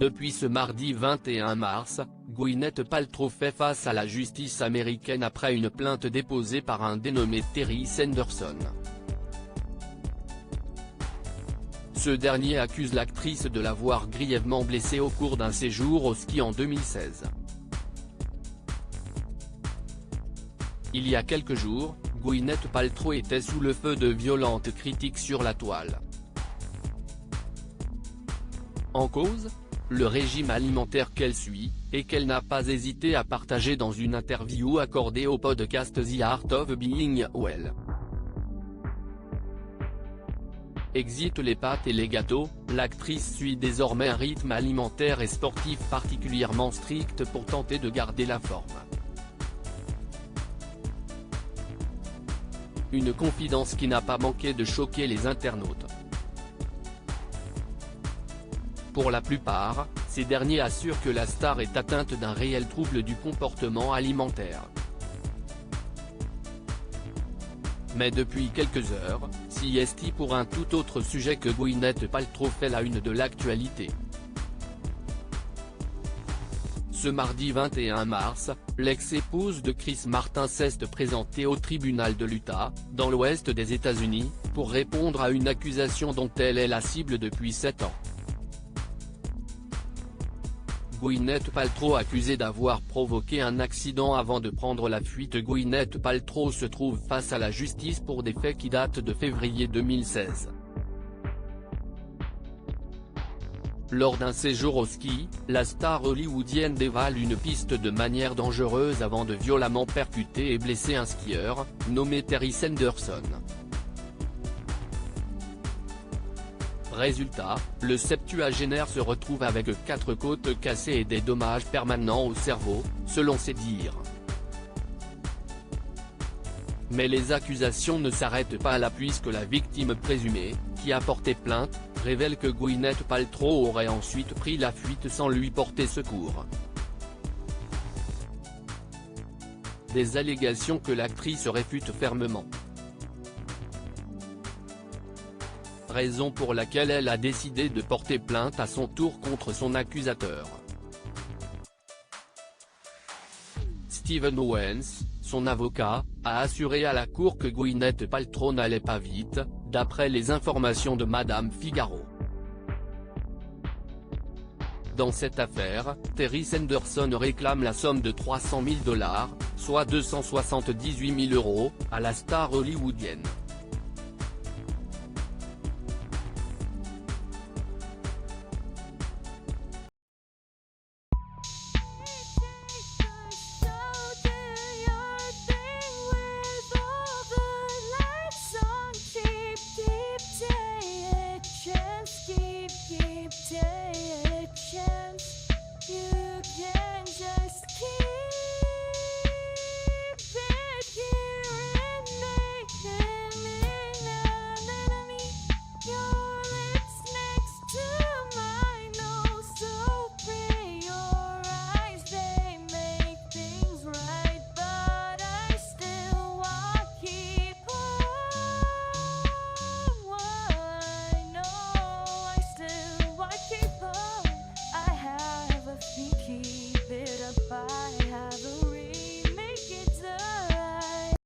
Depuis ce mardi 21 mars, Gwyneth Paltrow fait face à la justice américaine après une plainte déposée par un dénommé Terry Sanderson. Ce dernier accuse l'actrice de l'avoir grièvement blessée au cours d'un séjour au ski en 2016. Il y a quelques jours, Gwyneth Paltrow était sous le feu de violentes critiques sur la toile. En cause, le régime alimentaire qu'elle suit, et qu'elle n'a pas hésité à partager dans une interview accordée au podcast The Art of Being Well. Exit les pâtes et les gâteaux, l'actrice suit désormais un rythme alimentaire et sportif particulièrement strict pour tenter de garder la forme. Une confidence qui n'a pas manqué de choquer les internautes. Pour la plupart, ces derniers assurent que la star est atteinte d'un réel trouble du comportement alimentaire. Mais depuis quelques heures, CST pour un tout autre sujet que Gwyneth Paltrow fait la une de l'actualité. Ce mardi 21 mars, l'ex-épouse de Chris Martin s'est présentée au tribunal de l'Utah, dans l'ouest des États-Unis, pour répondre à une accusation dont elle est la cible depuis 7 ans. Gwyneth Paltrow accusée d'avoir provoqué un accident avant de prendre la fuite. Gwyneth Paltrow se trouve face à la justice pour des faits qui datent de février 2016. Lors d'un séjour au ski, la star hollywoodienne dévale une piste de manière dangereuse avant de violemment percuter et blesser un skieur, nommé Terry Sanderson. Résultat, le septuagénaire se retrouve avec 4 côtes cassées et des dommages permanents au cerveau, selon ses dires. Mais les accusations ne s'arrêtent pas là puisque la victime présumée, qui a porté plainte, révèle que Gwyneth Paltrow aurait ensuite pris la fuite sans lui porter secours. Des allégations que l'actrice réfute fermement. Raison pour laquelle elle a décidé de porter plainte à son tour contre son accusateur. Steven Owens, son avocat, a assuré à la cour que Gwyneth Paltrow n'allait pas vite, d'après les informations de Madame Figaro. Dans cette affaire, Terry Sanderson réclame la somme de 300 000 $, soit 278 000 €, à la star hollywoodienne.